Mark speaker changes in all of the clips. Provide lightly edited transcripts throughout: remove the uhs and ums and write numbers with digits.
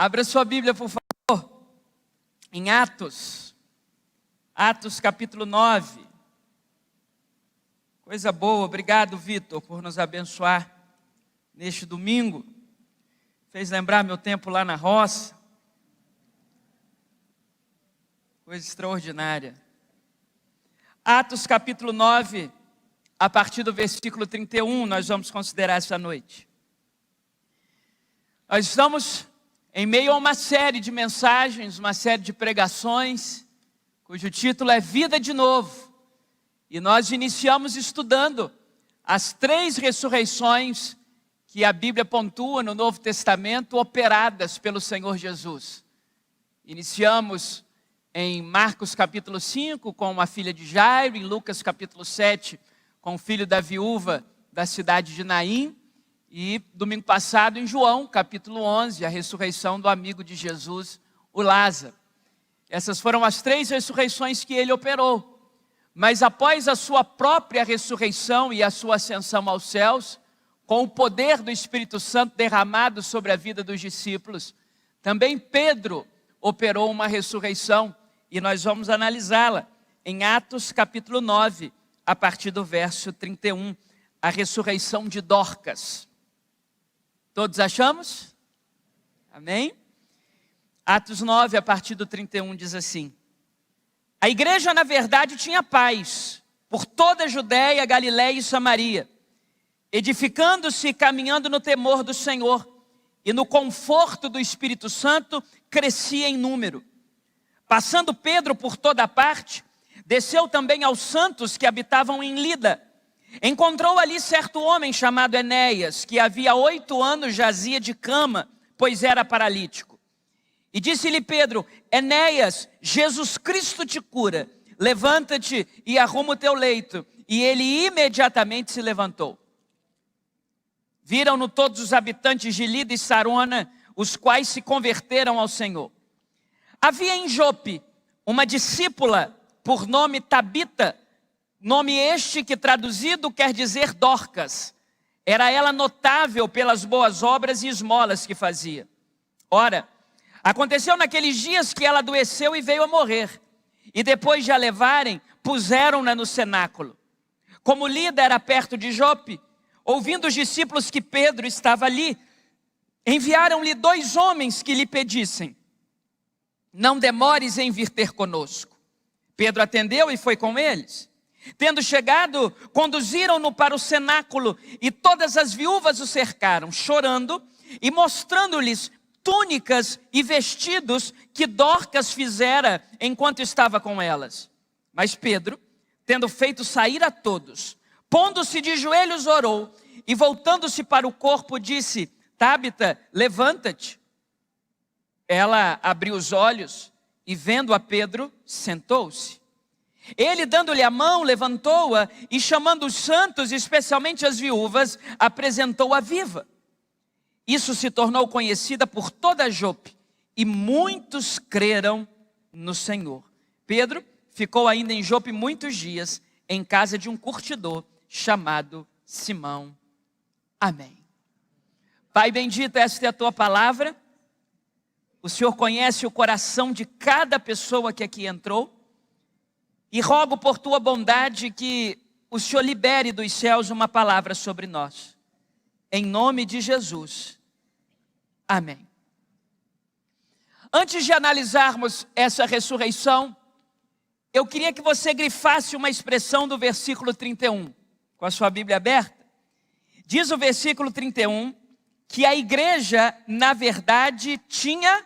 Speaker 1: Abra sua Bíblia, por favor, em Atos capítulo 9. Coisa boa, obrigado, Vitor, por nos abençoar neste domingo. Fez lembrar meu tempo lá na roça. Coisa extraordinária. Atos capítulo 9, a partir do versículo 31, nós vamos considerar essa noite. Nós estamos em meio a uma série de mensagens, uma série de pregações, cujo título é Vida de Novo. E nós iniciamos estudando as 3 ressurreições que a Bíblia pontua no Novo Testamento, operadas pelo Senhor Jesus. Iniciamos em Marcos capítulo 5, com a filha de Jairo, em Lucas capítulo 7, com o filho da viúva da cidade de Naim, e domingo passado em João capítulo 11, a ressurreição do amigo de Jesus, o Lázaro. Essas foram as 3 ressurreições que ele operou. Mas após a sua própria ressurreição e a sua ascensão aos céus, com o poder do Espírito Santo derramado sobre a vida dos discípulos, também Pedro operou uma ressurreição, e nós vamos analisá-la em Atos capítulo 9, a partir do verso 31, a ressurreição de Dorcas. Todos achamos? Amém? Atos 9, a partir do 31, diz assim: a igreja, na verdade, tinha paz por toda a Judéia, Galiléia e Samaria, edificando-se e caminhando no temor do Senhor, e no conforto do Espírito Santo, crescia em número. Passando Pedro por toda parte, desceu também aos santos que habitavam em Lida. Encontrou ali certo homem chamado Enéas, que havia 8 anos jazia de cama, pois era paralítico. E disse-lhe Pedro: Enéas, Jesus Cristo te cura, levanta-te e arruma o teu leito. E ele imediatamente se levantou. Viram-no todos os habitantes de Lida e Sarona, os quais se converteram ao Senhor. Havia em Jope uma discípula por nome Tabita, nome este que traduzido quer dizer Dorcas. Era ela notável pelas boas obras e esmolas que fazia. Ora, aconteceu naqueles dias que ela adoeceu e veio a morrer. E depois de a levarem, puseram-na no cenáculo. Como Lida era perto de Jope, ouvindo os discípulos que Pedro estava ali, enviaram-lhe 2 homens que lhe pedissem: não demores em vir ter conosco. Pedro atendeu e foi com eles. Tendo chegado, conduziram-no para o cenáculo, e todas as viúvas o cercaram, chorando, e mostrando-lhes túnicas e vestidos que Dorcas fizera enquanto estava com elas. Mas Pedro, tendo feito sair a todos, pondo-se de joelhos, orou, e voltando-se para o corpo, disse: Tabita, levanta-te. Ela abriu os olhos e, vendo a Pedro, sentou-se. Ele, dando-lhe a mão, levantou-a e, chamando os santos, especialmente as viúvas, apresentou-a viva. Isso se tornou conhecida por toda Jope, e muitos creram no Senhor. Pedro ficou ainda em Jope muitos dias, em casa de um curtidor chamado Simão. Amém. Pai bendito, esta é a tua palavra. O Senhor conhece o coração de cada pessoa que aqui entrou, e rogo por tua bondade que o Senhor libere dos céus uma palavra sobre nós. Em nome de Jesus. Amém. Antes de analisarmos essa ressurreição, eu queria que você grifasse uma expressão do versículo 31, com a sua Bíblia aberta. Diz o versículo 31, que a igreja, na verdade, tinha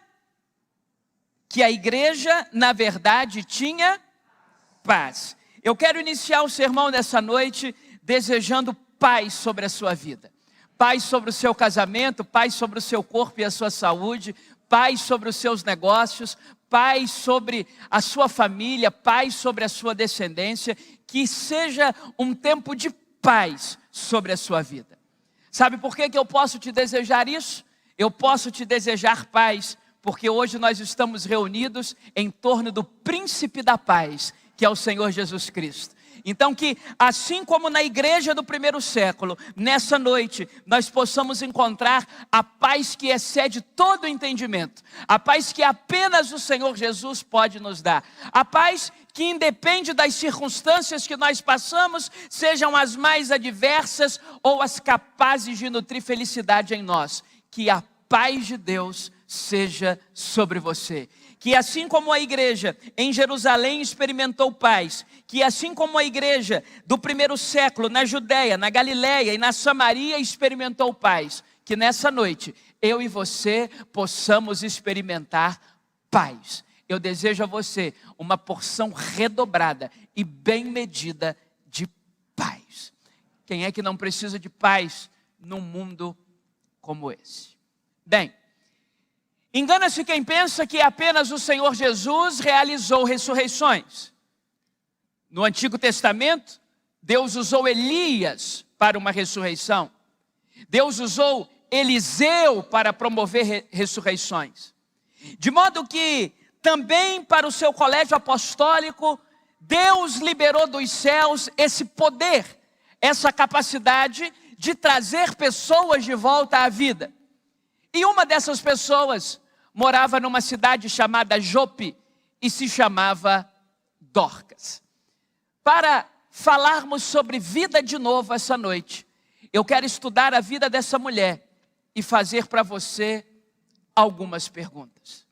Speaker 1: paz. Eu quero iniciar o sermão dessa noite desejando paz sobre a sua vida. Paz sobre o seu casamento, paz sobre o seu corpo e a sua saúde, paz sobre os seus negócios, paz sobre a sua família, paz sobre a sua descendência. Que seja um tempo de paz sobre a sua vida. Sabe por que eu posso te desejar isso? Eu posso te desejar paz, porque hoje nós estamos reunidos em torno do príncipe da paz, que é o Senhor Jesus Cristo. Então que, assim como na igreja do primeiro século, nessa noite, nós possamos encontrar a paz que excede todo o entendimento. A paz que apenas o Senhor Jesus pode nos dar. A paz que independe das circunstâncias que nós passamos, sejam as mais adversas ou as capazes de nutrir felicidade em nós. Que a paz de Deus seja sobre você. Que assim como a igreja em Jerusalém experimentou paz, que assim como a igreja do primeiro século na Judéia, na Galileia e na Samaria experimentou paz, que nessa noite eu e você possamos experimentar paz. Eu desejo a você uma porção redobrada e bem medida de paz. Quem é que não precisa de paz num mundo como esse? Bem, engana-se quem pensa que apenas o Senhor Jesus realizou ressurreições. No Antigo Testamento, Deus usou Elias para uma ressurreição. Deus usou Eliseu para promover ressurreições. De modo que também para o seu colégio apostólico, Deus liberou dos céus esse poder, essa capacidade de trazer pessoas de volta à vida. E uma dessas pessoas morava numa cidade chamada Jope e se chamava Dorcas. Para falarmos sobre vida de novo essa noite, eu quero estudar a vida dessa mulher e fazer para você algumas perguntas.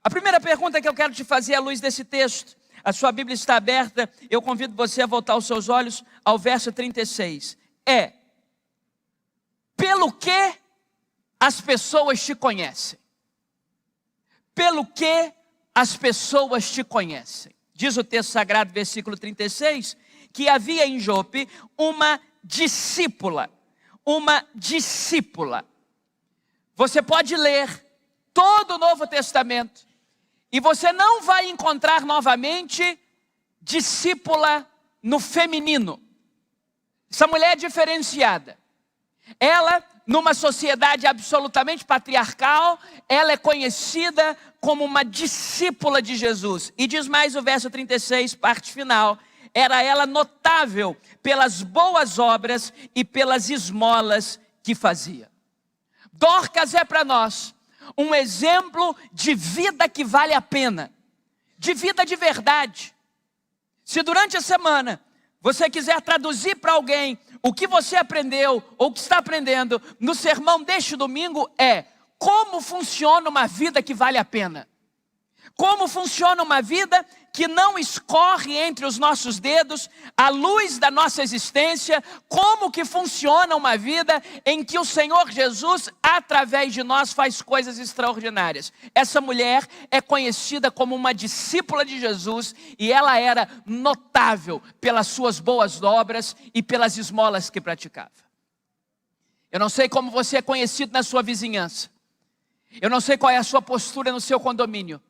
Speaker 1: A primeira pergunta que eu quero te fazer à luz desse texto, a sua Bíblia está aberta, eu convido você a voltar os seus olhos ao verso 36. Pelo que as pessoas te conhecem? Pelo que as pessoas te conhecem? Diz o texto sagrado, versículo 36, que havia em Jope uma discípula. Uma discípula. Você pode ler todo o Novo Testamento e você não vai encontrar novamente discípula no feminino. Essa mulher é diferenciada. Ela, numa sociedade absolutamente patriarcal, ela é conhecida como uma discípula de Jesus. E diz mais o verso 36, parte final, era ela notável pelas boas obras e pelas esmolas que fazia. Dorcas é para nós um exemplo de vida que vale a pena, de vida de verdade. Se durante a semana você quiser traduzir para alguém o que você aprendeu ou o que está aprendendo no sermão deste domingo, é como funciona uma vida que vale a pena. Como funciona uma vida que não escorre entre os nossos dedos a luz da nossa existência. Como que funciona uma vida em que o Senhor Jesus, através de nós, faz coisas extraordinárias. Essa mulher é conhecida como uma discípula de Jesus e ela era notável pelas suas boas obras e pelas esmolas que praticava. Eu não sei como você é conhecido na sua vizinhança. Eu não sei qual é a sua postura no seu condomínio.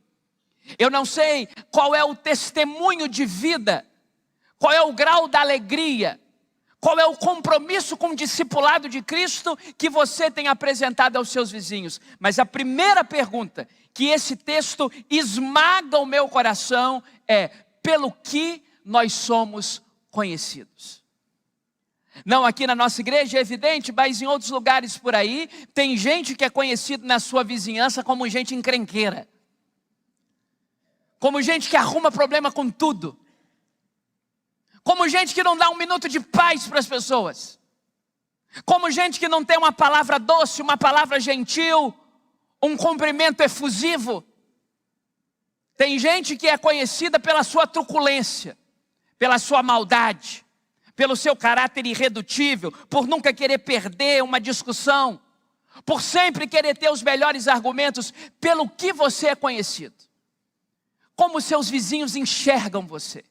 Speaker 1: Eu não sei qual é o testemunho de vida, qual é o grau da alegria, qual é o compromisso com o discipulado de Cristo que você tem apresentado aos seus vizinhos. Mas a primeira pergunta que esse texto esmaga o meu coração é: pelo que nós somos conhecidos? Não aqui na nossa igreja, é evidente, mas em outros lugares por aí, tem gente que é conhecido na sua vizinhança como gente encrenqueira. Como gente que arruma problema com tudo. Como gente que não dá um minuto de paz para as pessoas. Como gente que não tem uma palavra doce, uma palavra gentil, um cumprimento efusivo. Tem gente que é conhecida pela sua truculência, pela sua maldade, pelo seu caráter irredutível, por nunca querer perder uma discussão, por sempre querer ter os melhores argumentos. Pelo que você é conhecido? Como seus vizinhos enxergam você?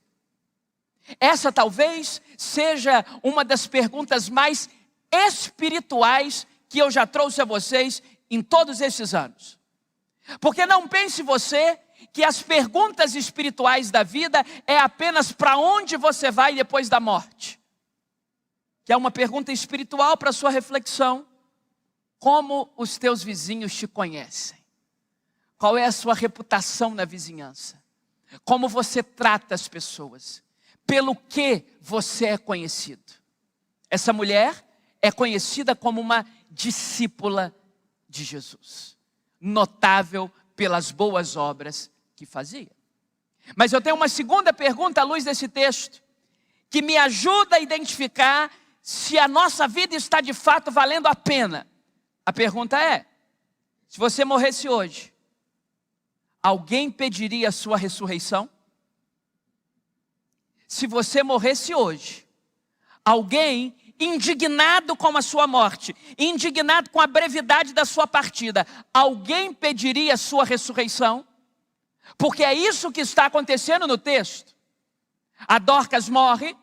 Speaker 1: Essa talvez seja uma das perguntas mais espirituais que eu já trouxe a vocês em todos esses anos. Porque não pense você que as perguntas espirituais da vida é apenas para onde você vai depois da morte. Que é uma pergunta espiritual para a sua reflexão. Como os teus vizinhos te conhecem? Qual é a sua reputação na vizinhança? Como você trata as pessoas? pelo que você é conhecido. Essa mulher é conhecida como uma discípula de Jesus, notável pelas boas obras que fazia. Mas eu tenho uma segunda pergunta à luz desse texto, que me ajuda a identificar se a nossa vida está de fato valendo a pena. A pergunta é: se você morresse hoje, alguém pediria a sua ressurreição? Se você morresse hoje, alguém indignado com a sua morte, indignado com a brevidade da sua partida, alguém pediria a sua ressurreição? Porque é isso que está acontecendo no texto. A Dorcas morre,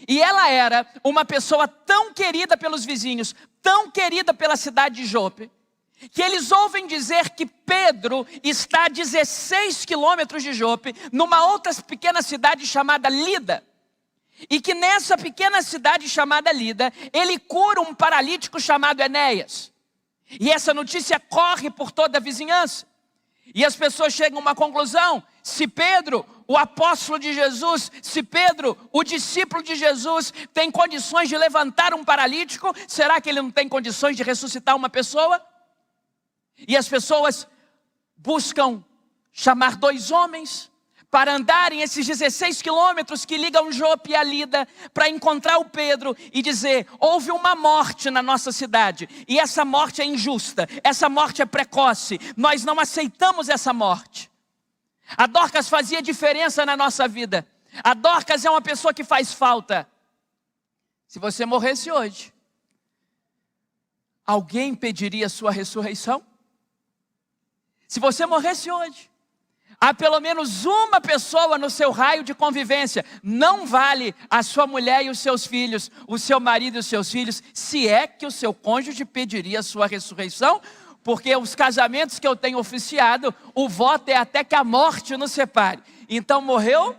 Speaker 1: e ela era uma pessoa tão querida pelos vizinhos, tão querida pela cidade de Jope, que eles ouvem dizer que Pedro está a 16 quilômetros de Jope, numa outra pequena cidade chamada Lida. E que nessa pequena cidade chamada Lida, ele cura um paralítico chamado Enéas. E essa notícia corre por toda a vizinhança. E as pessoas chegam a uma conclusão: se Pedro, o apóstolo de Jesus, se Pedro, o discípulo de Jesus, tem condições de levantar um paralítico, será que ele não tem condições de ressuscitar uma pessoa? E as pessoas buscam chamar 2 homens para andarem esses 16 quilômetros que ligam Jope a Lida, para encontrar o Pedro e dizer: houve uma morte na nossa cidade, e essa morte é injusta, essa morte é precoce, nós não aceitamos essa morte. A Dorcas fazia diferença na nossa vida. A Dorcas é uma pessoa que faz falta. Se você morresse hoje, alguém pediria a sua ressurreição? Se você morresse hoje, há pelo menos uma pessoa no seu raio de convivência. Não vale a sua mulher e os seus filhos, o seu marido e os seus filhos, se é que o seu cônjuge pediria a sua ressurreição. Porque os casamentos que eu tenho oficiado, o voto é até que a morte nos separe. Então morreu?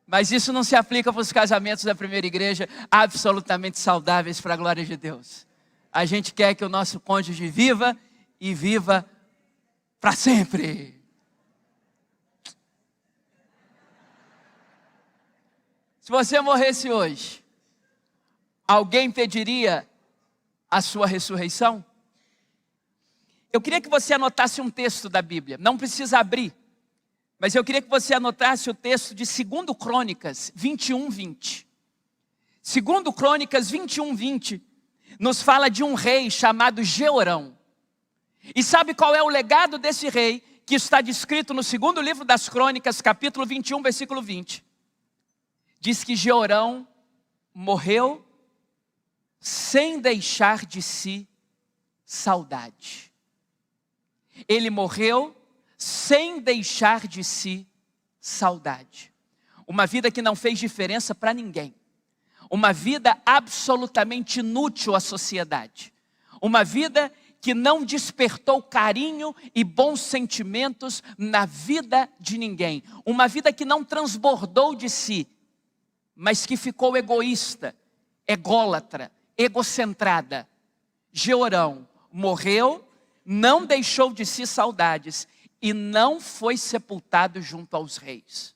Speaker 1: Mas isso não se aplica para os casamentos da primeira igreja, absolutamente saudáveis para a glória de Deus. A gente quer que o nosso cônjuge viva e viva para sempre. Se você morresse hoje, alguém pediria a sua ressurreição? Eu queria que você anotasse um texto da Bíblia. Não precisa abrir, mas eu queria que você anotasse o texto de 2 Crônicas 21:20. 2 Crônicas 21:20 nos fala de um rei chamado Jeorão. E sabe qual é o legado desse rei, que está descrito no 2º livro das Crônicas, capítulo 21, versículo 20. Diz que Jeorão morreu sem deixar de si saudade. Ele morreu sem deixar de si saudade. Uma vida que não fez diferença para ninguém. Uma vida absolutamente inútil à sociedade. Uma vida que não despertou carinho e bons sentimentos na vida de ninguém. Uma vida que não transbordou de si, mas que ficou egoísta, ególatra, egocentrada. Jeorão morreu, não deixou de si saudades e não foi sepultado junto aos reis.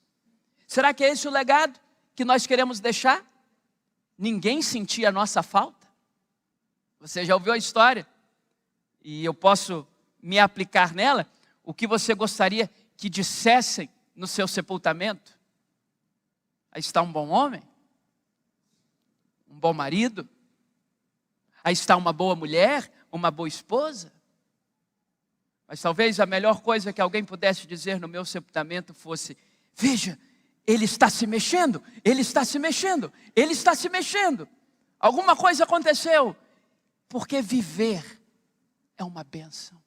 Speaker 1: Será que é esse o legado que nós queremos deixar? Ninguém sentia a nossa falta? Você já ouviu a história? E eu posso me aplicar nela. O que você gostaria que dissessem no seu sepultamento? Aí está um bom homem, um bom marido, aí está uma boa mulher, uma boa esposa. Mas talvez a melhor coisa que alguém pudesse dizer no meu sepultamento fosse: veja, ele está se mexendo, ele está se mexendo, ele está se mexendo. Alguma coisa aconteceu. Porque viver é uma bênção.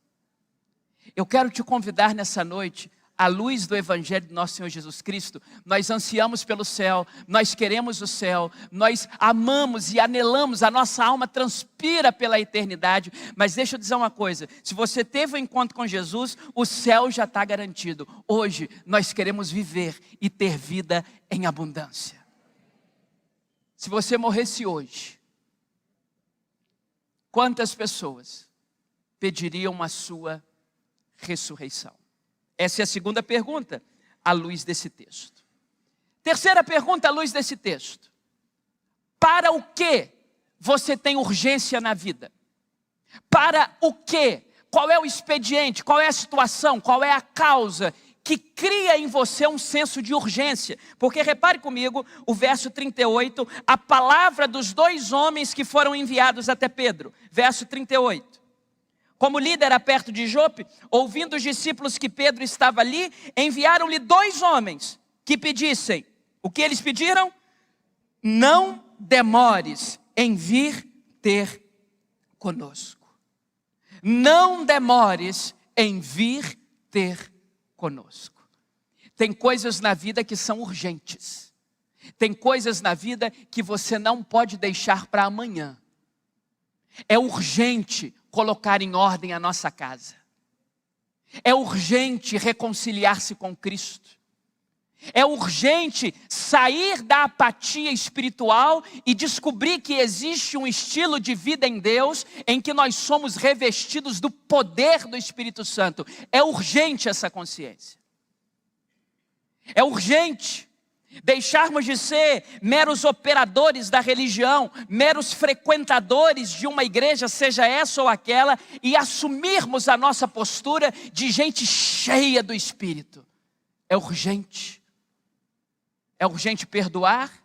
Speaker 1: Eu quero te convidar nessa noite, à luz do Evangelho do nosso Senhor Jesus Cristo. Nós ansiamos pelo céu, nós queremos o céu, nós amamos e anelamos, a nossa alma transpira pela eternidade. Mas deixa eu dizer uma coisa: se você teve um encontro com Jesus, o céu já está garantido. Hoje nós queremos viver e ter vida em abundância. Se você morresse hoje, quantas pessoas pediriam a sua ressurreição? Essa é a segunda pergunta à luz desse texto. Terceira pergunta à luz desse texto. Para o que você tem urgência na vida? Para o quê? Qual é o expediente? Qual é a situação? Qual é a causa que cria em você um senso de urgência? Porque repare comigo, o verso 38, a palavra dos dois homens que foram enviados até Pedro. Verso 38. Como líder era perto de Jope, ouvindo os discípulos que Pedro estava ali, enviaram-lhe dois homens que pedissem. O que eles pediram? Não demores em vir ter conosco. Não demores em vir ter conosco. Tem coisas na vida que são urgentes. Tem coisas na vida que você não pode deixar para amanhã. É urgente colocar em ordem a nossa casa. É urgente reconciliar-se com Cristo. É urgente sair da apatia espiritual e descobrir que existe um estilo de vida em Deus em que nós somos revestidos do poder do Espírito Santo. É urgente essa consciência. É urgente deixarmos de ser meros operadores da religião, meros frequentadores de uma igreja, seja essa ou aquela, e assumirmos a nossa postura de gente cheia do Espírito. É urgente. É urgente perdoar.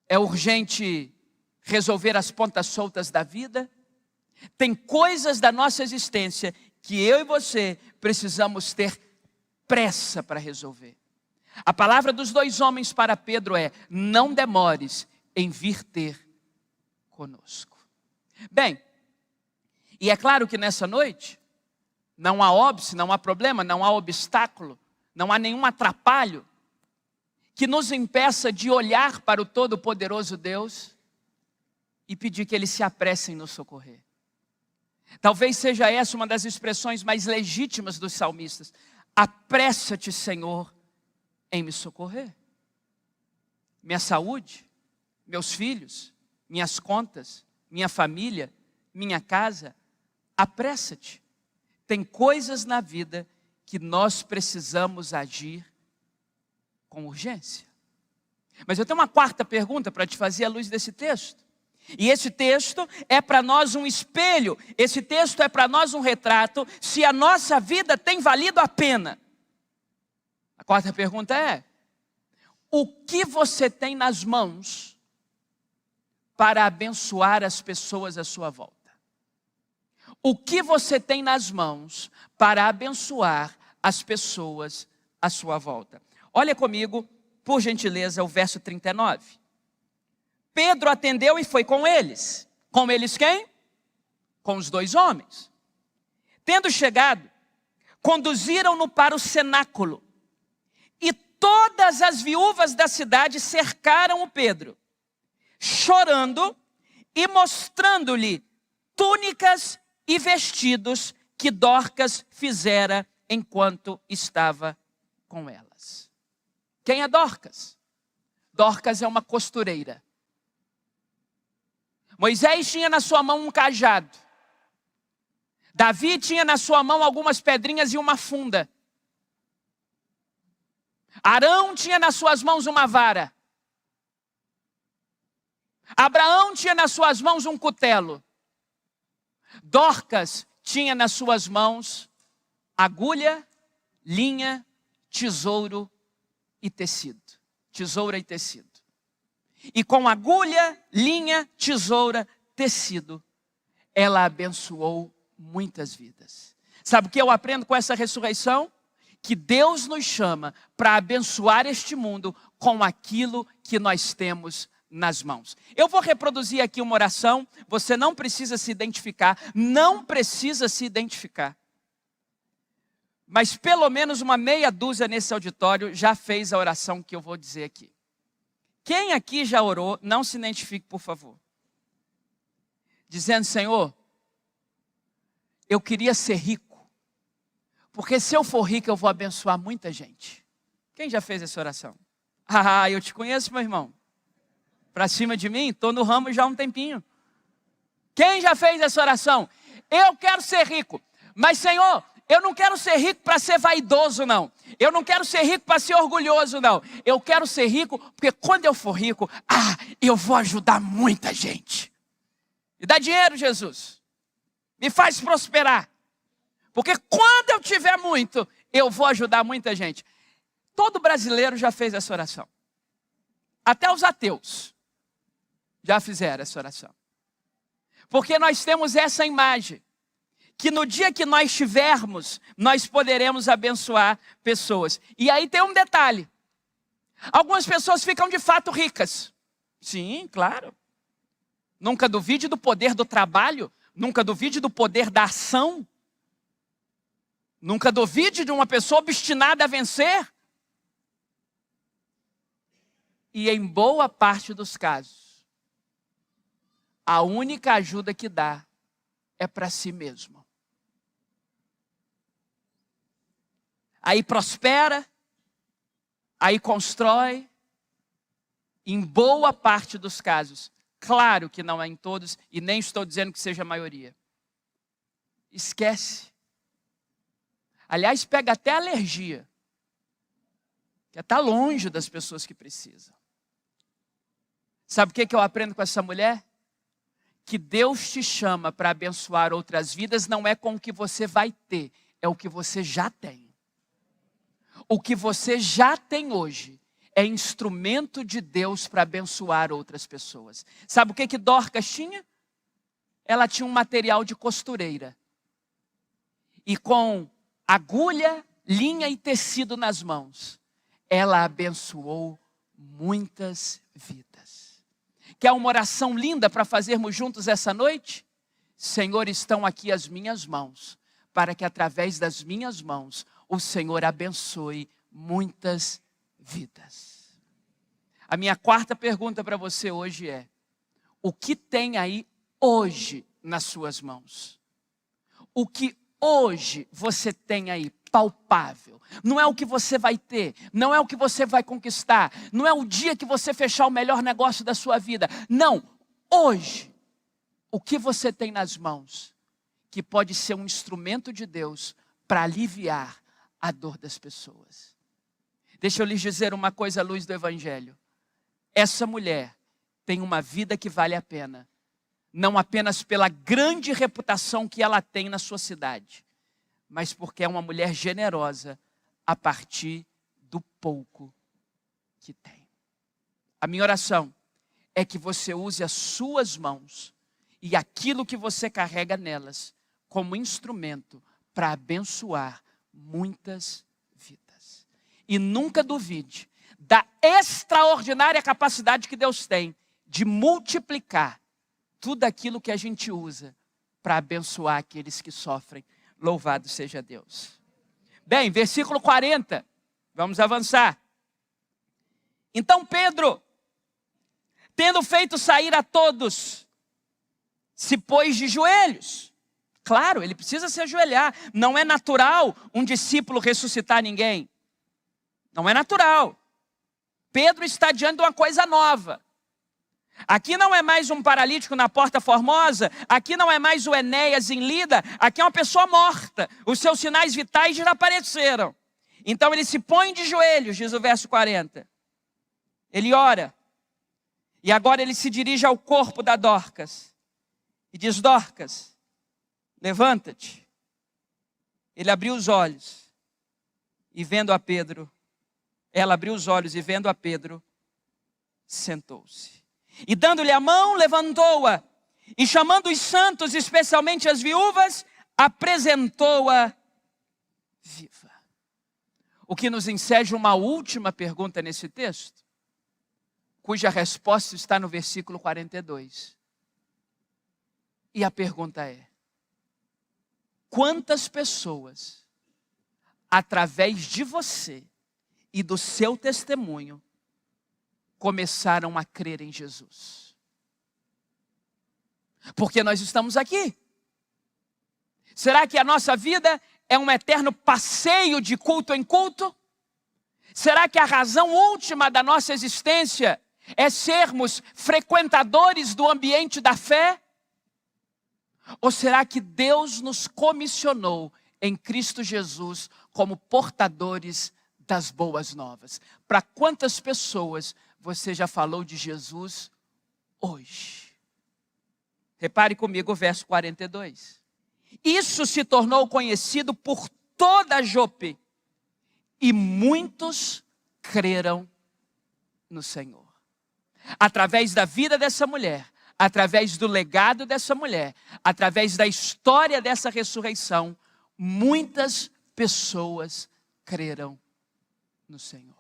Speaker 1: É urgente resolver as pontas soltas da vida. Tem coisas da nossa existência que eu e você precisamos ter pressa para resolver. A palavra dos dois homens para Pedro é: não demores em vir ter conosco. Bem, e é claro que nessa noite não há óbice, não há problema, não há obstáculo, não há nenhum atrapalho que nos impeça de olhar para o Todo-Poderoso Deus e pedir que Ele se apresse em nos socorrer. Talvez seja essa uma das expressões mais legítimas dos salmistas: apressa-te, Senhor, em me socorrer. Minha saúde, meus filhos, minhas contas, minha família, minha casa, apressa-te. Tem coisas na vida que nós precisamos agir com urgência. Mas eu tenho uma quarta pergunta para te fazer à luz desse texto. E esse texto é para nós um espelho, esse texto é para nós um retrato, se a nossa vida tem valido a pena. A quarta pergunta é: o que você tem nas mãos para abençoar as pessoas à sua volta? O que você tem nas mãos para abençoar as pessoas à sua volta? Olha comigo, por gentileza, o verso 39. Pedro atendeu e foi com eles. Com eles quem? Com os dois homens. Tendo chegado, conduziram-no para o cenáculo. E todas as viúvas da cidade cercaram o Pedro, chorando e mostrando-lhe túnicas e vestidos que Dorcas fizera enquanto estava com elas. Quem é Dorcas? Dorcas é uma costureira. Moisés tinha na sua mão um cajado. Davi tinha na sua mão algumas pedrinhas e uma funda. Arão tinha nas suas mãos uma vara. Abraão tinha nas suas mãos um cutelo. Dorcas tinha nas suas mãos agulha, linha, tesouro e tecido. Tesoura e tecido. E com agulha, linha, tesoura, tecido, ela abençoou muitas vidas. Sabe o que eu aprendo com essa ressurreição? Que Deus nos chama para abençoar este mundo com aquilo que nós temos nas mãos. Eu vou reproduzir aqui uma oração, você não precisa se identificar, não precisa se identificar. Mas pelo menos uma meia dúzia nesse auditório já fez a oração que eu vou dizer aqui. Quem aqui já orou, não se identifique, por favor. Dizendo: Senhor, eu queria ser rico, porque se eu for rico eu vou abençoar muita gente. Quem já fez essa oração? Ah, eu te conheço, meu irmão. Para cima de mim, estou no ramo já há um tempinho. Quem já fez essa oração? Eu quero ser rico, mas Senhor, Eu não quero ser rico para ser vaidoso, não. Eu não quero ser rico para ser orgulhoso, não. Eu quero ser rico porque quando eu for rico, eu vou ajudar muita gente. Me dá dinheiro, Jesus. Me faz prosperar. Porque quando eu tiver muito, eu vou ajudar muita gente. Todo brasileiro já fez essa oração. Até os ateus já fizeram essa oração. Porque nós temos essa imagem, que no dia que nós tivermos, nós poderemos abençoar pessoas. E aí tem um detalhe. Algumas pessoas ficam de fato ricas. Sim, claro. Nunca duvide do poder do trabalho. Nunca duvide do poder da ação. Nunca duvide de uma pessoa obstinada a vencer. E em boa parte dos casos, a única ajuda que dá é para si mesmo. Aí prospera, aí constrói, em boa parte dos casos. Claro que não é em todos, e nem estou dizendo que seja a maioria. Esquece. Aliás, pega até alergia, que está longe das pessoas que precisam. Sabe o que eu aprendo com essa mulher? Que Deus te chama para abençoar outras vidas não é com o que você vai ter, é o que você já tem. O que você já tem hoje é instrumento de Deus para abençoar outras pessoas. Sabe o que Dorcas tinha? Ela tinha um material de costureira. E com agulha, linha e tecido nas mãos, ela abençoou muitas vidas. Quer uma oração linda para fazermos juntos essa noite? Senhor, estão aqui as minhas mãos, para que através das minhas mãos o Senhor abençoe muitas vidas. A minha quarta pergunta para você hoje é: o que tem aí hoje nas suas mãos? O que hoje você tem aí palpável? Não é o que você vai ter, não é o que você vai conquistar, não é o dia que você fechar o melhor negócio da sua vida. Não, hoje, o que você tem nas mãos que pode ser um instrumento de Deus para aliviar a dor das pessoas. Deixa eu lhes dizer uma coisa à luz do Evangelho. Essa mulher tem uma vida que vale a pena. Não apenas pela grande reputação que ela tem na sua cidade, mas porque é uma mulher generosa a partir do pouco que tem. A minha oração é que você use as suas mãos e aquilo que você carrega nelas como instrumento para abençoar muitas vidas. E nunca duvide da extraordinária capacidade que Deus tem de multiplicar tudo aquilo que a gente usa para abençoar aqueles que sofrem. Louvado seja Deus. Bem, versículo 40. Vamos avançar. Então Pedro, tendo feito sair a todos, se pôs de joelhos. Claro, ele precisa se ajoelhar. Não é natural um discípulo ressuscitar ninguém. Não é natural. Pedro está diante de uma coisa nova. Aqui não é mais um paralítico na Porta Formosa. Aqui não é mais o Enéas em Lida. Aqui é uma pessoa morta. Os seus sinais vitais já apareceram. Então ele se põe de joelhos, diz o verso 40. Ele ora. E agora ele se dirige ao corpo da Dorcas. E diz: Dorcas, levanta-te. Ele abriu os olhos. E vendo a Pedro, ela abriu os olhos e vendo a Pedro, sentou-se. E dando-lhe a mão, levantou-a. E chamando os santos, especialmente as viúvas, apresentou-a viva. O que nos enseja uma última pergunta nesse texto, cuja resposta está no versículo 42. E a pergunta é: quantas pessoas, através de você e do seu testemunho, começaram a crer em Jesus? Porque nós estamos aqui. Será que a nossa vida é um eterno passeio de culto em culto? Será que a razão última da nossa existência é sermos frequentadores do ambiente da fé? Ou será que Deus nos comissionou em Cristo Jesus como portadores das boas novas. Para quantas pessoas você já falou de Jesus hoje? Repare comigo o verso 42. Isso se tornou conhecido por toda Jope, e muitos creram no Senhor. Através da vida dessa mulher, através do legado dessa mulher, através da história dessa ressurreição, muitas pessoas creram no Senhor.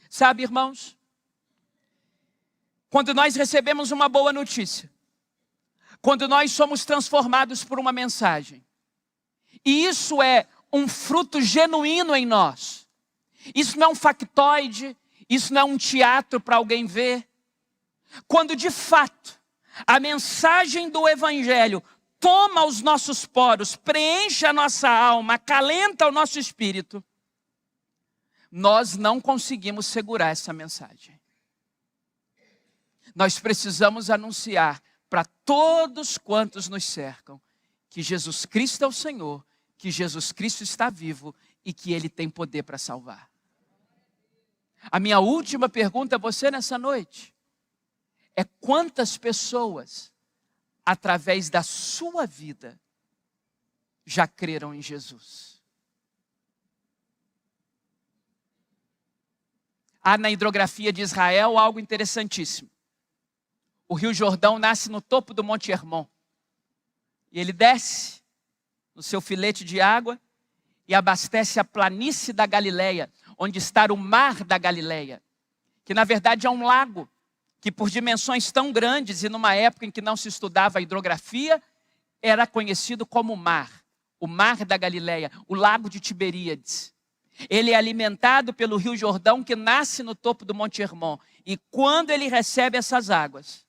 Speaker 1: Sabe, irmãos, quando nós recebemos uma boa notícia, quando nós somos transformados por uma mensagem, e isso é um fruto genuíno em nós, isso não é um factoide, isso não é um teatro para alguém ver. Quando de fato a mensagem do Evangelho toma os nossos poros, preenche a nossa alma, acalenta o nosso espírito, nós não conseguimos segurar essa mensagem. Nós precisamos anunciar para todos quantos nos cercam que Jesus Cristo é o Senhor, que Jesus Cristo está vivo e que Ele tem poder para salvar. A minha última pergunta a você nessa noite é: quantas pessoas, através da sua vida, já creram em Jesus? Há na hidrografia de Israel algo interessantíssimo. O Rio Jordão nasce no topo do Monte Hermon. E ele desce no seu filete de água e abastece a planície da Galileia, onde está o mar da Galileia, que na verdade é um lago, que por dimensões tão grandes e numa época em que não se estudava a hidrografia, era conhecido como mar, o mar da Galileia, o lago de Tiberíades. Ele é alimentado pelo Rio Jordão, que nasce no topo do Monte Hermon, e quando ele recebe essas águas,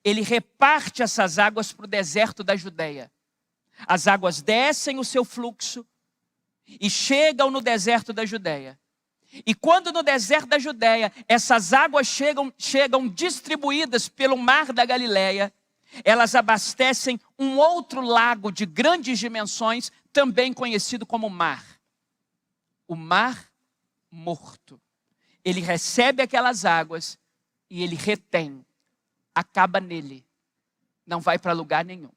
Speaker 1: ele reparte essas águas para o deserto da Judeia. As águas descem o seu fluxo e chegam no deserto da Judeia. E quando no deserto da Judeia essas águas chegam distribuídas pelo mar da Galileia, elas abastecem um outro lago de grandes dimensões, também conhecido como mar. O mar morto. Ele recebe aquelas águas e ele retém, acaba nele, não vai para lugar nenhum.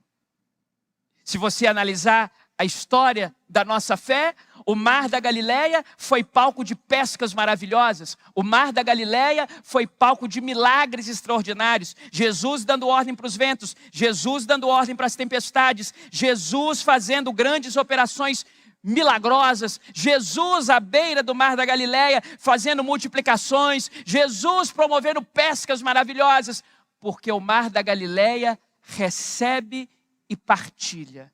Speaker 1: Se você analisar a história da nossa fé, o mar da Galileia foi palco de pescas maravilhosas. O mar da Galileia foi palco de milagres extraordinários. Jesus dando ordem para os ventos, Jesus dando ordem para as tempestades, Jesus fazendo grandes operações milagrosas, Jesus à beira do mar da Galileia fazendo multiplicações, Jesus promovendo pescas maravilhosas, porque o mar da Galileia recebe e partilha.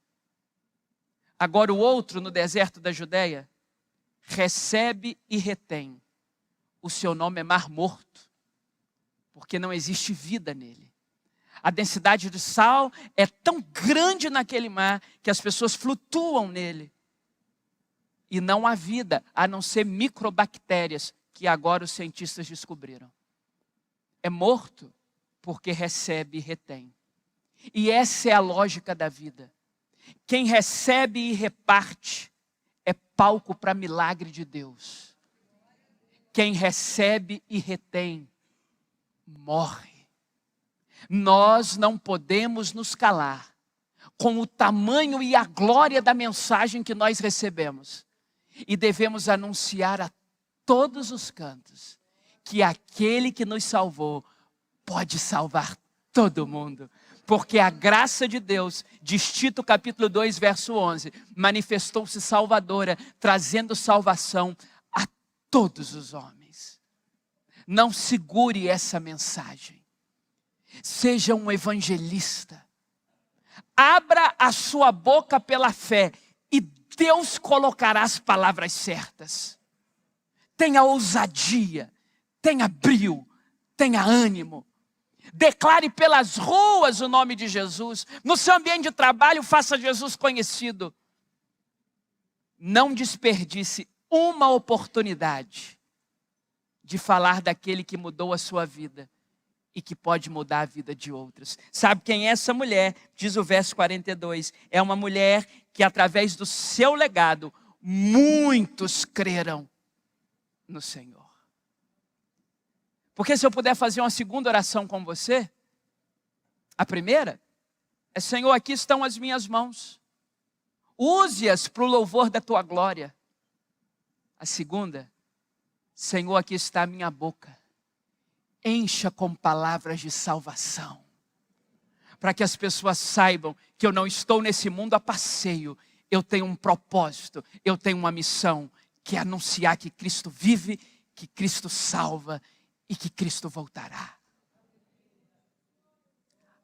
Speaker 1: Agora o outro no deserto da Judeia recebe e retém. O seu nome é Mar Morto, porque não existe vida nele. A densidade de sal é tão grande naquele mar que as pessoas flutuam nele. E não há vida, a não ser microbactérias, que agora os cientistas descobriram. É morto porque recebe e retém. E essa é a lógica da vida. Quem recebe e reparte é palco para milagre de Deus. Quem recebe e retém, morre. Nós não podemos nos calar com o tamanho e a glória da mensagem que nós recebemos. E devemos anunciar a todos os cantos que aquele que nos salvou pode salvar todo mundo. Porque a graça de Deus, diz Tito capítulo 2, verso 11, manifestou-se salvadora, trazendo salvação a todos os homens. Não segure essa mensagem. Seja um evangelista. Abra a sua boca pela fé e Deus colocará as palavras certas. Tenha ousadia, tenha brio, tenha ânimo. Declare pelas ruas o nome de Jesus. No seu ambiente de trabalho, faça Jesus conhecido. Não desperdice uma oportunidade de falar daquele que mudou a sua vida e que pode mudar a vida de outros. Sabe quem é essa mulher? Diz o verso 42. É uma mulher que através do seu legado, muitos creram no Senhor. Porque se eu puder fazer uma segunda oração com você, a primeira é: Senhor, aqui estão as minhas mãos. Use-as para o louvor da tua glória. A segunda: Senhor, aqui está a minha boca. Encha com palavras de salvação. Para que as pessoas saibam que eu não estou nesse mundo a passeio. Eu tenho um propósito, eu tenho uma missão, que é anunciar que Cristo vive, que Cristo salva e que Cristo voltará.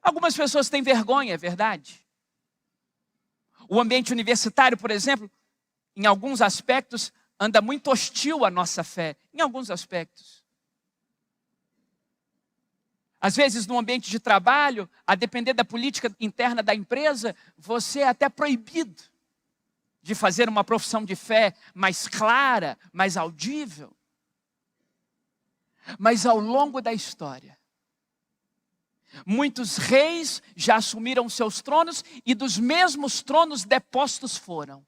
Speaker 1: Algumas pessoas têm vergonha, é verdade. O ambiente universitário, por exemplo, em alguns aspectos, anda muito hostil à nossa fé. Em alguns aspectos. Às vezes, no ambiente de trabalho, a depender da política interna da empresa, você é até proibido de fazer uma profissão de fé mais clara, mais audível. Mas ao longo da história, muitos reis já assumiram seus tronos e dos mesmos tronos depostos foram.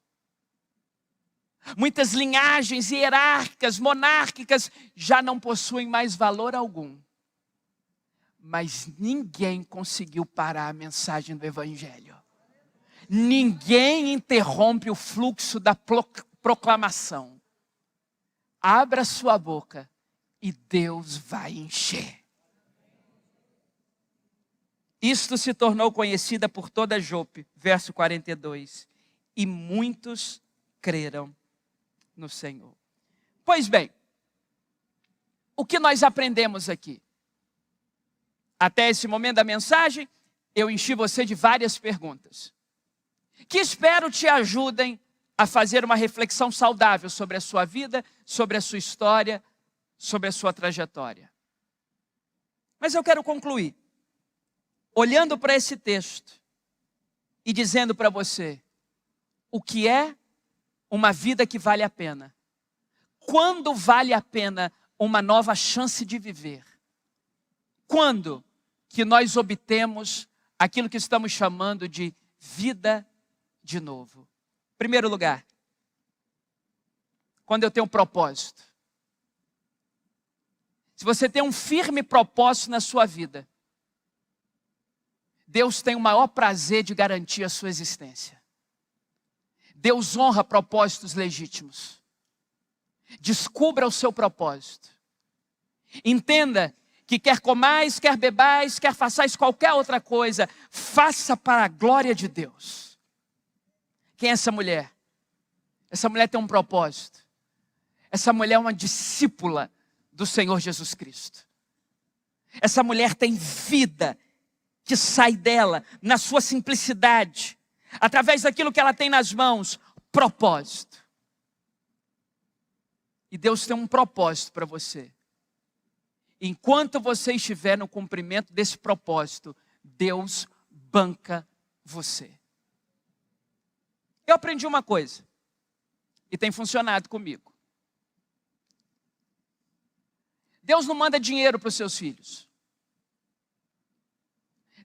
Speaker 1: Muitas linhagens hierárquicas, monárquicas, já não possuem mais valor algum. Mas ninguém conseguiu parar a mensagem do Evangelho. Ninguém interrompe o fluxo da proclamação. Abra sua boca e Deus vai encher. Isto se tornou conhecida por toda Jope, verso 42. E muitos creram no Senhor. Pois bem, o que nós aprendemos aqui? Até esse momento da mensagem, eu enchi você de várias perguntas, que espero te ajudem a fazer uma reflexão saudável sobre a sua vida, sobre a sua história, sobre a sua trajetória. Mas eu quero concluir, olhando para esse texto e dizendo para você, o que é uma vida que vale a pena? Quando vale a pena uma nova chance de viver? Quando que nós obtemos aquilo que estamos chamando de vida de novo? Em primeiro lugar, quando eu tenho um propósito. Se você tem um firme propósito na sua vida, Deus tem o maior prazer de garantir a sua existência. Deus honra propósitos legítimos. Descubra o seu propósito. Entenda que quer comais, quer bebais, quer façais qualquer outra coisa, faça para a glória de Deus. Quem é essa mulher? Essa mulher tem um propósito. Essa mulher é uma discípula do Senhor Jesus Cristo. Essa mulher tem vida que sai dela, na sua simplicidade, através daquilo que ela tem nas mãos, propósito. E Deus tem um propósito para você. Enquanto você estiver no cumprimento desse propósito, Deus banca você. Eu aprendi uma coisa, e tem funcionado comigo. Deus não manda dinheiro para os seus filhos.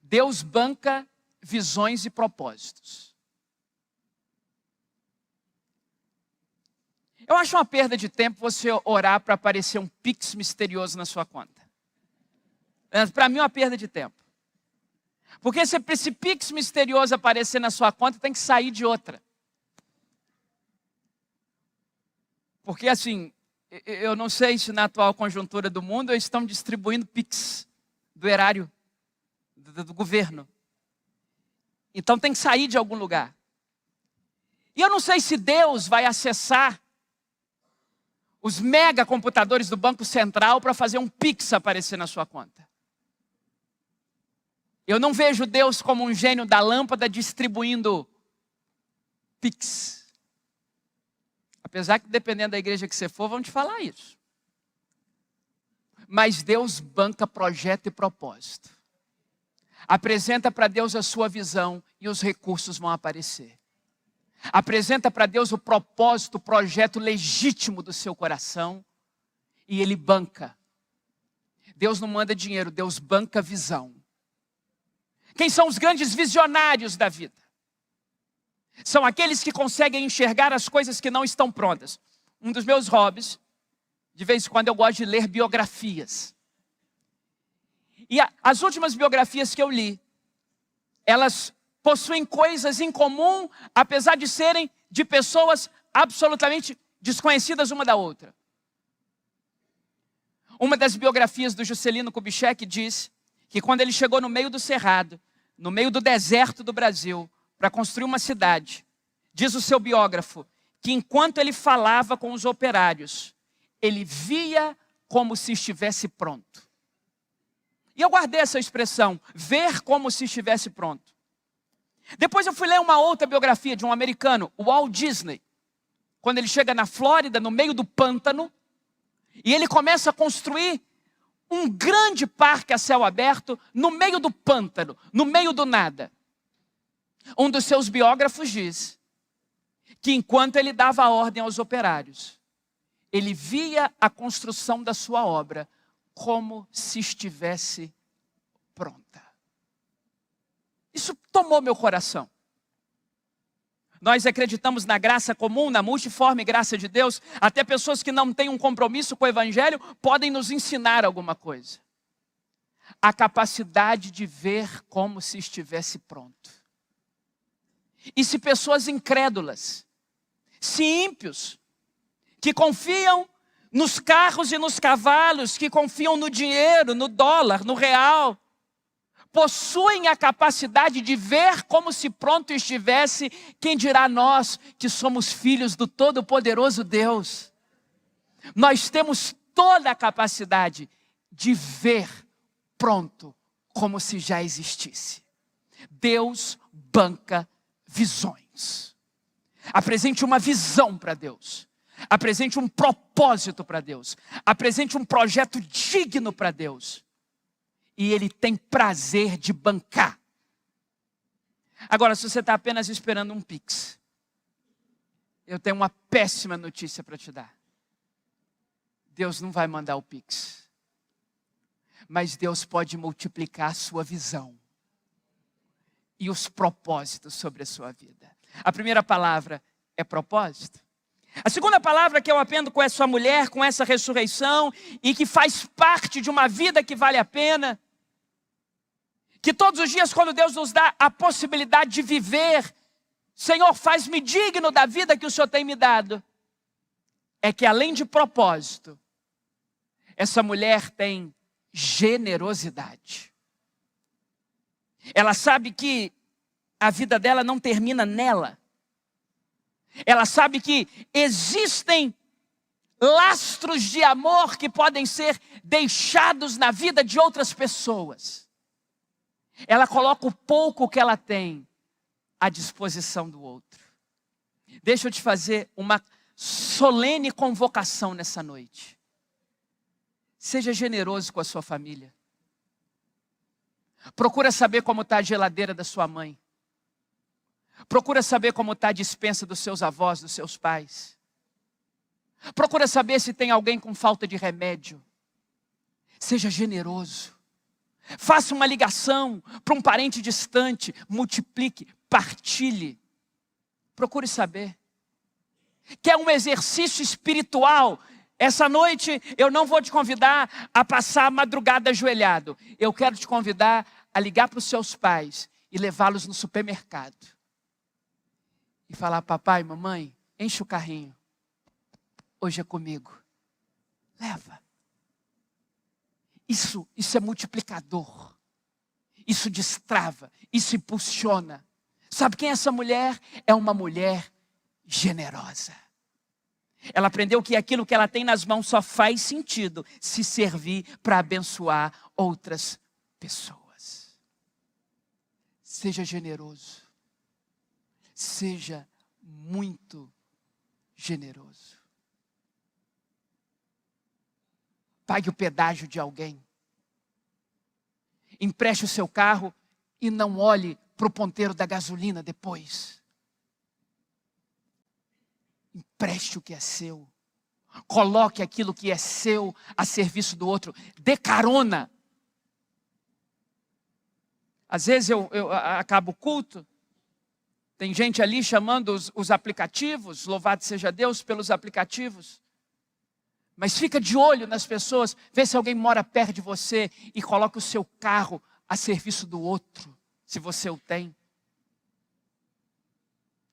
Speaker 1: Deus banca visões e propósitos. Eu acho uma perda de tempo você orar para aparecer um Pix misterioso na sua conta. Para mim é uma perda de tempo. Porque se esse Pix misterioso aparecer na sua conta, tem que sair de outra. Porque assim, eu não sei se na atual conjuntura do mundo eles estão distribuindo Pix do erário do governo. Então tem que sair de algum lugar. E eu não sei se Deus vai acessar os mega computadores do Banco Central para fazer um Pix aparecer na sua conta. Eu não vejo Deus como um gênio da lâmpada distribuindo Pix. Apesar que dependendo da igreja que você for, vão te falar isso. Mas Deus banca projeto e propósito. Apresenta para Deus a sua visão e os recursos vão aparecer. Apresenta para Deus o propósito, o projeto legítimo do seu coração e Ele banca. Deus não manda dinheiro, Deus banca visão. Quem são os grandes visionários da vida? São aqueles que conseguem enxergar as coisas que não estão prontas. Um dos meus hobbies, de vez em quando eu gosto de ler biografias. E as últimas biografias que eu li, elas possuem coisas em comum, apesar de serem de pessoas absolutamente desconhecidas uma da outra. Uma das biografias do Juscelino Kubitschek diz que quando ele chegou no meio do cerrado, no meio do deserto do Brasil, para construir uma cidade, diz o seu biógrafo, que enquanto ele falava com os operários, ele via como se estivesse pronto. E eu guardei essa expressão, ver como se estivesse pronto. Depois eu fui ler uma outra biografia de um americano, o Walt Disney. Quando ele chega na Flórida, no meio do pântano, e ele começa a construir um grande parque a céu aberto, no meio do pântano, no meio do nada. Um dos seus biógrafos diz que enquanto ele dava a ordem aos operários, ele via a construção da sua obra como se estivesse pronta. Isso tomou meu coração. Nós acreditamos na graça comum, na multiforme graça de Deus. Até pessoas que não têm um compromisso com o Evangelho podem nos ensinar alguma coisa. A capacidade de ver como se estivesse pronto. E se pessoas incrédulas, se ímpios, que confiam nos carros e nos cavalos, que confiam no dinheiro, no dólar, no real, possuem a capacidade de ver como se pronto estivesse, quem dirá nós que somos filhos do Todo-Poderoso Deus? Nós temos toda a capacidade de ver pronto como se já existisse. Deus banca visões. Apresente uma visão para Deus. Apresente um propósito para Deus. Apresente um projeto digno para Deus. E Ele tem prazer de bancar. Agora, se você está apenas esperando um Pix, eu tenho uma péssima notícia para te dar. Deus não vai mandar o Pix. Mas Deus pode multiplicar a sua visão e os propósitos sobre a sua vida. A primeira palavra é propósito. A segunda palavra que eu aprendo com essa mulher, com essa ressurreição, e que faz parte de uma vida que vale a pena, que todos os dias, quando Deus nos dá a possibilidade de viver, Senhor, faz-me digno da vida que o Senhor tem me dado, é que além de propósito, essa mulher tem generosidade. Ela sabe que a vida dela não termina nela. Ela sabe que existem lastros de amor que podem ser deixados na vida de outras pessoas. Ela coloca o pouco que ela tem à disposição do outro. Deixa eu te fazer uma solene convocação nessa noite. Seja generoso com a sua família. Procura saber como está a geladeira da sua mãe. Procura saber como está a despensa dos seus avós, dos seus pais. Procura saber se tem alguém com falta de remédio. Seja generoso. Faça uma ligação para um parente distante. Multiplique, partilhe. Procure saber. Quer um exercício espiritual? Essa noite eu não vou te convidar a passar a madrugada ajoelhado. Eu quero te convidar a ligar para os seus pais e levá-los no supermercado. E falar, papai, mamãe, enche o carrinho. Hoje é comigo. Leva. Isso é multiplicador. Isso destrava, isso impulsiona. Sabe quem é essa mulher? É uma mulher generosa. Ela aprendeu que aquilo que ela tem nas mãos só faz sentido se servir para abençoar outras pessoas. Seja generoso. Seja muito generoso. Pague o pedágio de alguém. Empreste o seu carro e não olhe para o ponteiro da gasolina depois. Empreste o que é seu. Coloque aquilo que é seu a serviço do outro. Dê carona. Às vezes eu acabo o culto, tem gente ali chamando os aplicativos, louvado seja Deus pelos aplicativos. Mas fica de olho nas pessoas, vê se alguém mora perto de você e coloca o seu carro a serviço do outro, se você o tem.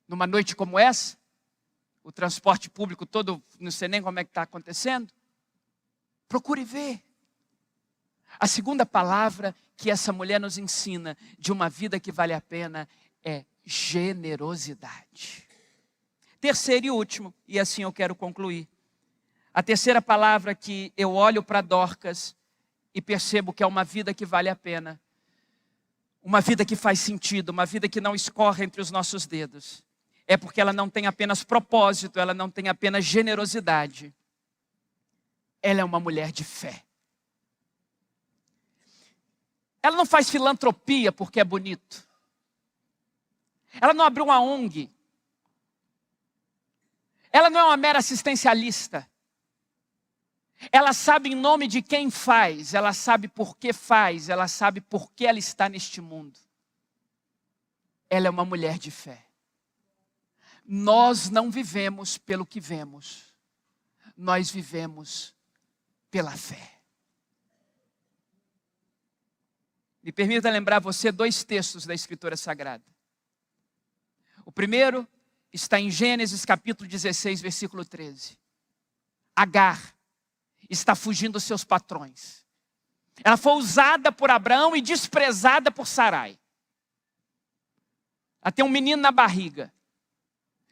Speaker 1: Numa noite como essa, o transporte público todo, não sei nem como é que está acontecendo, procure ver. A segunda palavra que essa mulher nos ensina de uma vida que vale a pena é generosidade. Terceiro e último, e assim eu quero concluir. A terceira palavra que eu olho para Dorcas e percebo que é uma vida que vale a pena. Uma vida que faz sentido, uma vida que não escorre entre os nossos dedos. É porque ela não tem apenas propósito, ela não tem apenas generosidade. Ela é uma mulher de fé. Ela não faz filantropia porque é bonito. Ela não abriu uma ONG. Ela não é uma mera assistencialista. Ela sabe em nome de quem faz, ela sabe por que faz, ela sabe por que ela está neste mundo. Ela é uma mulher de fé. Nós não vivemos pelo que vemos, nós vivemos pela fé. Me permita lembrar você 2 textos da Escritura Sagrada. O primeiro está em Gênesis capítulo 16, versículo 13. Agar está fugindo dos seus patrões. Ela foi usada por Abraão e desprezada por Sarai. Ela tem um menino na barriga.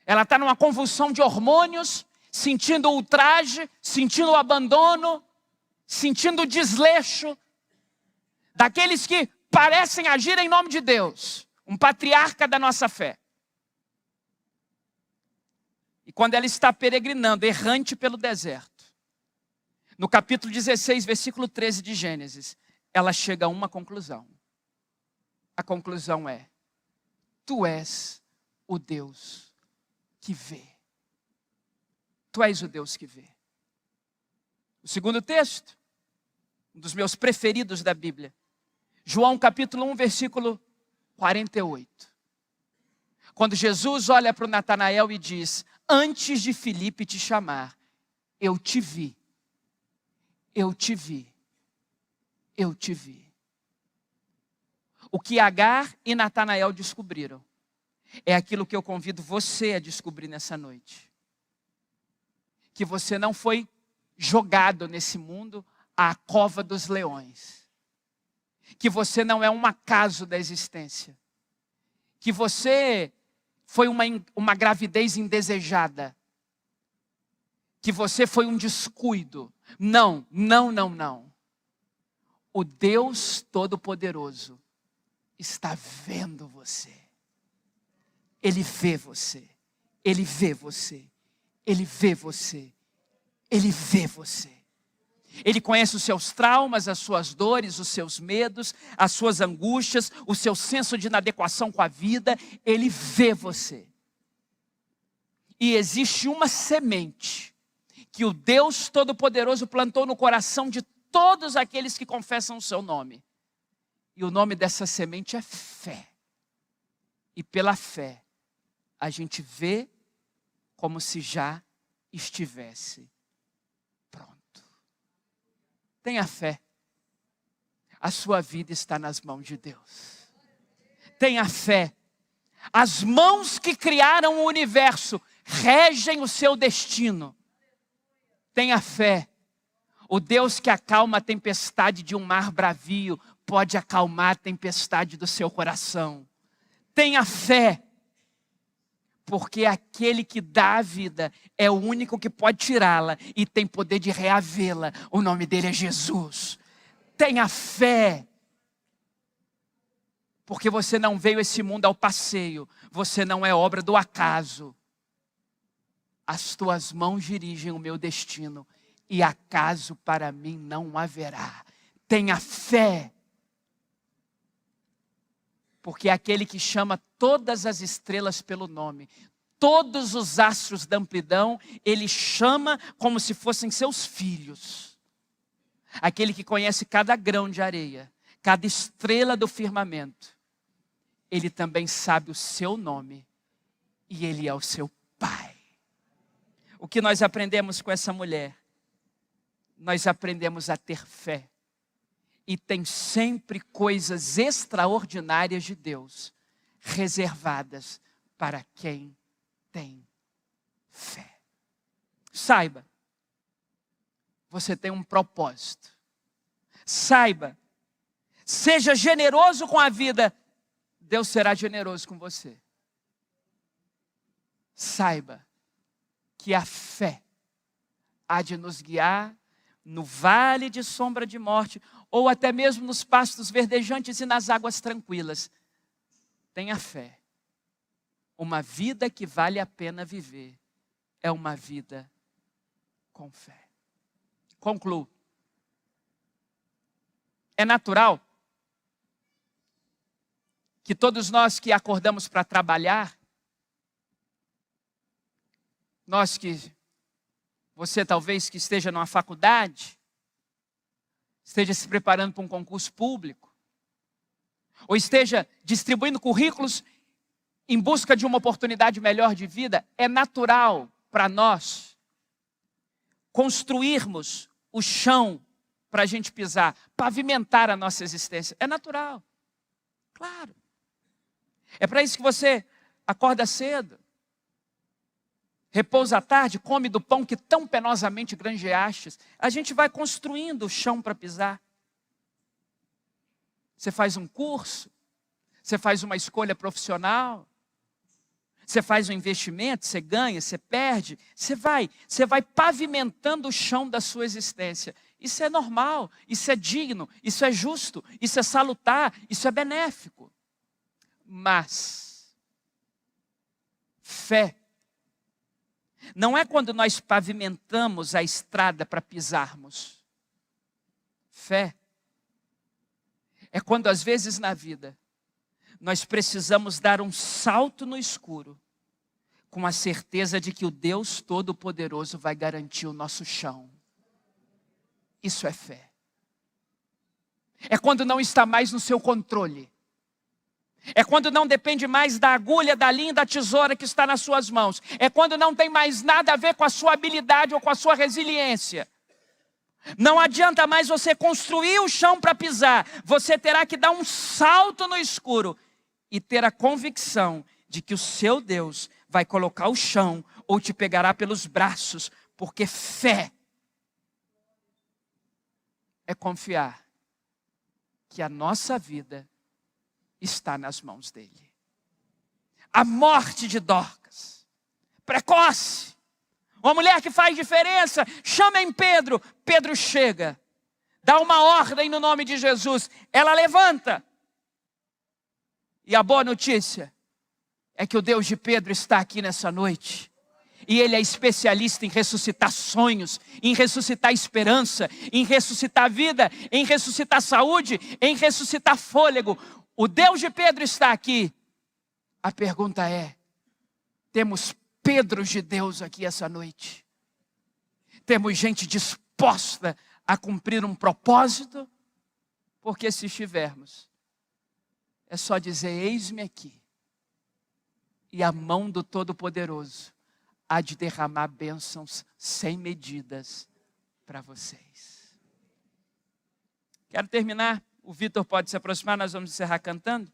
Speaker 1: Ela está numa convulsão de hormônios, sentindo o ultraje, sentindo o abandono, sentindo o desleixo daqueles que parecem agir em nome de Deus. Um patriarca da nossa fé. E quando ela está peregrinando, errante pelo deserto, no capítulo 16, versículo 13 de Gênesis, ela chega a uma conclusão. A conclusão é: tu és o Deus que vê. Tu és o Deus que vê. O segundo texto, um dos meus preferidos da Bíblia, João capítulo 1, versículo 48. Quando Jesus olha para o Natanael e diz: antes de Filipe te chamar, eu te vi. Eu te vi. Eu te vi. O que Agar e Natanael descobriram é aquilo que eu convido você a descobrir nessa noite. Que você não foi jogado nesse mundo à cova dos leões. Que você não é um acaso da existência. Que você foi uma gravidez indesejada. Que você foi um descuido. Não, não, não, não. O Deus Todo-Poderoso está vendo você. Ele vê você. Ele vê você. Ele vê você. Ele vê você. Ele conhece os seus traumas, as suas dores, os seus medos, as suas angústias, o seu senso de inadequação com a vida. Ele vê você. E existe uma semente que o Deus Todo-Poderoso plantou no coração de todos aqueles que confessam o seu nome. E o nome dessa semente é fé. E pela fé, a gente vê como se já estivesse pronto. Tenha fé. A sua vida está nas mãos de Deus. Tenha fé. As mãos que criaram o universo regem o seu destino. Tenha fé. O Deus que acalma a tempestade de um mar bravio pode acalmar a tempestade do seu coração. Tenha fé. Porque aquele que dá a vida é o único que pode tirá-la e tem poder de reavê-la. O nome dele é Jesus. Tenha fé. Porque você não veio esse mundo ao passeio. Você não é obra do acaso. As tuas mãos dirigem o meu destino. E acaso para mim não haverá. Tenha fé. Porque aquele que chama todas as estrelas pelo nome, todos os astros da amplidão, Ele chama como se fossem seus filhos. Aquele que conhece cada grão de areia, cada estrela do firmamento, Ele também sabe o seu nome e Ele é o seu Pai. O que nós aprendemos com essa mulher? Nós aprendemos a ter fé. E tem sempre coisas extraordinárias de Deus reservadas para quem tem fé. Saiba, você tem um propósito. Saiba, seja generoso com a vida, Deus será generoso com você. Saiba que a fé há de nos guiar no vale de sombra de morte, ou até mesmo nos pastos verdejantes e nas águas tranquilas. Tenha fé. Uma vida que vale a pena viver é uma vida com fé. Concluo. É natural que todos nós que acordamos para trabalhar, você talvez que esteja numa faculdade, esteja se preparando para um concurso público, ou esteja distribuindo currículos em busca de uma oportunidade melhor de vida, é natural para nós construirmos o chão para a gente pisar, pavimentar a nossa existência. É natural, claro. É para isso que você acorda cedo, repousa à tarde, come do pão que tão penosamente granjeastes. A gente vai construindo o chão para pisar. Você faz um curso, você faz uma escolha profissional, você faz um investimento, você ganha, você perde, você vai pavimentando o chão da sua existência. Isso é normal, isso é digno, isso é justo, isso é salutar, isso é benéfico. Mas fé não é quando nós pavimentamos a estrada para pisarmos. Fé é quando às vezes na vida nós precisamos dar um salto no escuro, com a certeza de que o Deus Todo-Poderoso vai garantir o nosso chão. Isso é fé. É quando não está mais no seu controle. É quando não depende mais da agulha, da linha, da tesoura que está nas suas mãos. É quando não tem mais nada a ver com a sua habilidade ou com a sua resiliência. Não adianta mais você construir o chão para pisar. Você terá que dar um salto no escuro e ter a convicção de que o seu Deus vai colocar o chão ou te pegará pelos braços, porque fé é confiar que a nossa vida está nas mãos dele. A morte de Dorcas, precoce, uma mulher que faz diferença, chamem Pedro. Pedro chega, dá uma ordem no nome de Jesus, ela levanta. E a boa notícia é que o Deus de Pedro está aqui nessa noite. E Ele é especialista em ressuscitar sonhos, em ressuscitar esperança, em ressuscitar vida, em ressuscitar saúde, em ressuscitar fôlego. O Deus de Pedro está aqui. A pergunta é, temos Pedros de Deus aqui essa noite? Temos gente disposta a cumprir um propósito? Porque se estivermos, é só dizer, eis-me aqui. E a mão do Todo-Poderoso há de derramar bênçãos sem medidas para vocês. Quero terminar. O Vitor pode se aproximar, nós vamos encerrar cantando.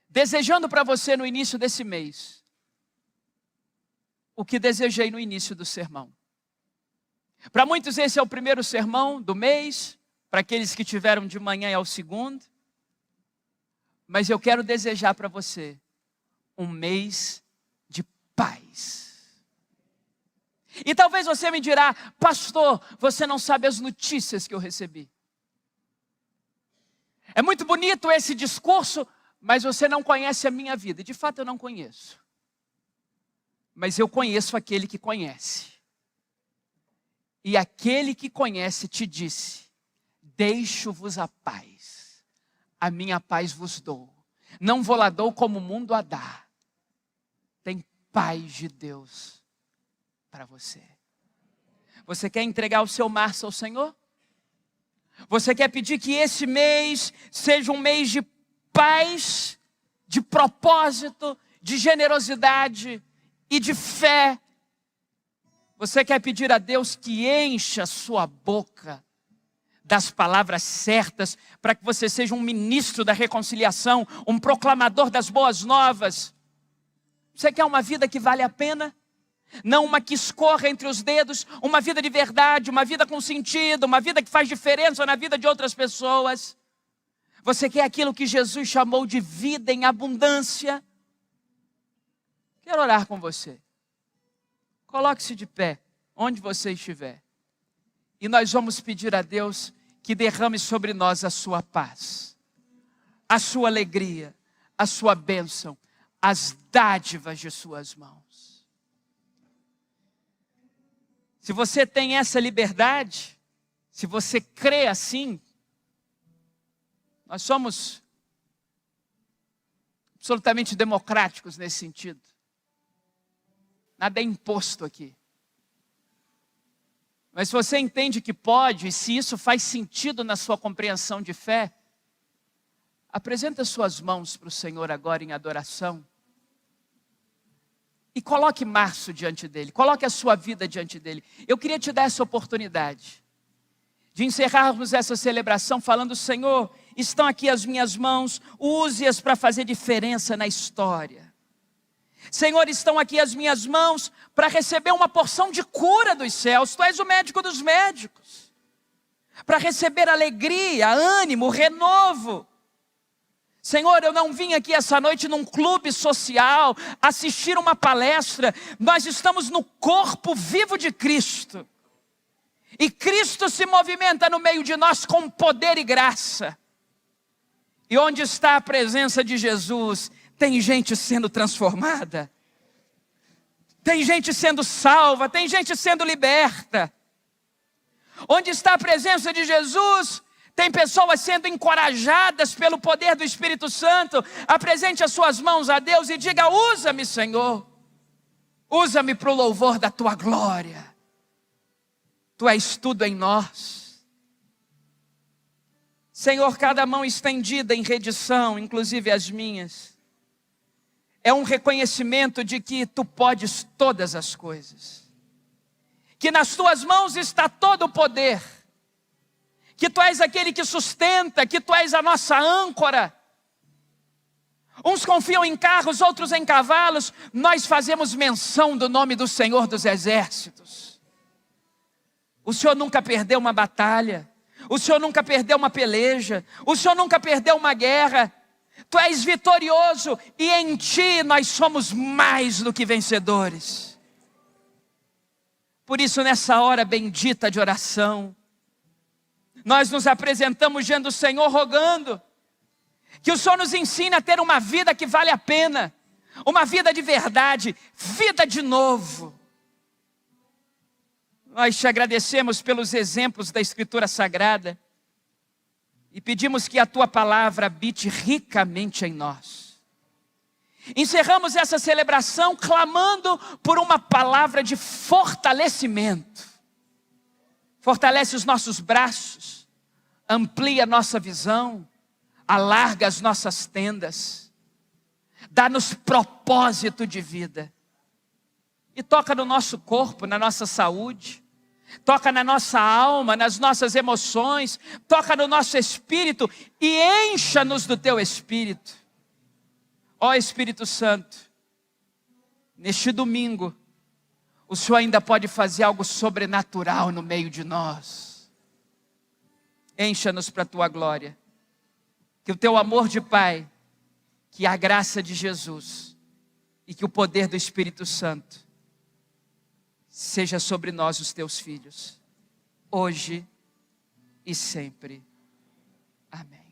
Speaker 1: Desejando para você no início desse mês, o que desejei no início do sermão. Para muitos esse é o primeiro sermão do mês, para aqueles que tiveram de manhã é o segundo. Mas eu quero desejar para você um mês de paz. E talvez você me dirá, pastor, você não sabe as notícias que eu recebi. É muito bonito esse discurso, mas você não conhece a minha vida. E de fato eu não conheço. Mas eu conheço aquele que conhece. E aquele que conhece te disse, deixo-vos a paz. A minha paz vos dou. Não vou lá dou como o mundo a dá. tem paz de Deus para você. Você quer entregar o seu março ao Senhor? Você quer pedir que esse mês seja um mês de paz, de propósito, de generosidade e de fé? Você quer pedir a Deus que encha a sua boca das palavras certas, para que você seja um ministro da reconciliação, um proclamador das boas novas? Você quer uma vida que vale a pena? Não uma que escorra entre os dedos, uma vida de verdade, uma vida com sentido, uma vida que faz diferença na vida de outras pessoas. Você quer aquilo que Jesus chamou de vida em abundância? Quero orar com você. Coloque-se de pé, onde você estiver. E nós vamos pedir a Deus que derrame sobre nós a sua paz, a sua alegria, a sua bênção, as dádivas de suas mãos. Se você tem essa liberdade, se você crê assim, nós somos absolutamente democráticos nesse sentido. Nada é imposto aqui. Mas se você entende que pode, e se isso faz sentido na sua compreensão de fé, apresenta suas mãos para o Senhor agora em adoração. E coloque março diante dele, coloque a sua vida diante dele. Eu queria te dar essa oportunidade de encerrarmos essa celebração falando: Senhor, estão aqui as minhas mãos, use-as para fazer diferença na história. Senhor, estão aqui as minhas mãos para receber uma porção de cura dos céus. Tu és o médico dos médicos. Para receber alegria, ânimo, renovo. Senhor, eu não vim aqui essa noite num clube social, assistir uma palestra. Nós estamos no corpo vivo de Cristo. E Cristo se movimenta no meio de nós com poder e graça. E onde está a presença de Jesus, tem gente sendo transformada. Tem gente sendo salva, tem gente sendo liberta. Onde está a presença de Jesus, tem pessoas sendo encorajadas pelo poder do Espírito Santo. Apresente as suas mãos a Deus e diga: usa-me, Senhor. Usa-me para o louvor da tua glória. Tu és tudo em nós. Senhor, cada mão estendida em redição, inclusive as minhas, é um reconhecimento de que tu podes todas as coisas. Que nas tuas mãos está todo o poder. Que tu és aquele que sustenta, que tu és a nossa âncora. Uns confiam em carros, outros em cavalos. Nós fazemos menção do nome do Senhor dos Exércitos. O Senhor nunca perdeu uma batalha. O Senhor nunca perdeu uma peleja. O Senhor nunca perdeu uma guerra. Tu és vitorioso e em ti nós somos mais do que vencedores. Por isso, nessa hora bendita de oração, nós nos apresentamos diante do Senhor rogando que o Senhor nos ensine a ter uma vida que vale a pena, uma vida de verdade, vida de novo. Nós te agradecemos pelos exemplos da Escritura Sagrada e pedimos que a tua palavra habite ricamente em nós. Encerramos essa celebração clamando por uma palavra de fortalecimento. Fortalece os nossos braços, amplia a nossa visão, alarga as nossas tendas, dá-nos propósito de vida. E toca no nosso corpo, na nossa saúde, toca na nossa alma, nas nossas emoções, toca no nosso espírito e encha-nos do teu Espírito. Ó Espírito Santo, neste domingo, o Senhor ainda pode fazer algo sobrenatural no meio de nós. Encha-nos para a tua glória. Que o teu amor de Pai, que a graça de Jesus e que o poder do Espírito Santo seja sobre nós, os teus filhos, hoje e sempre. Amém.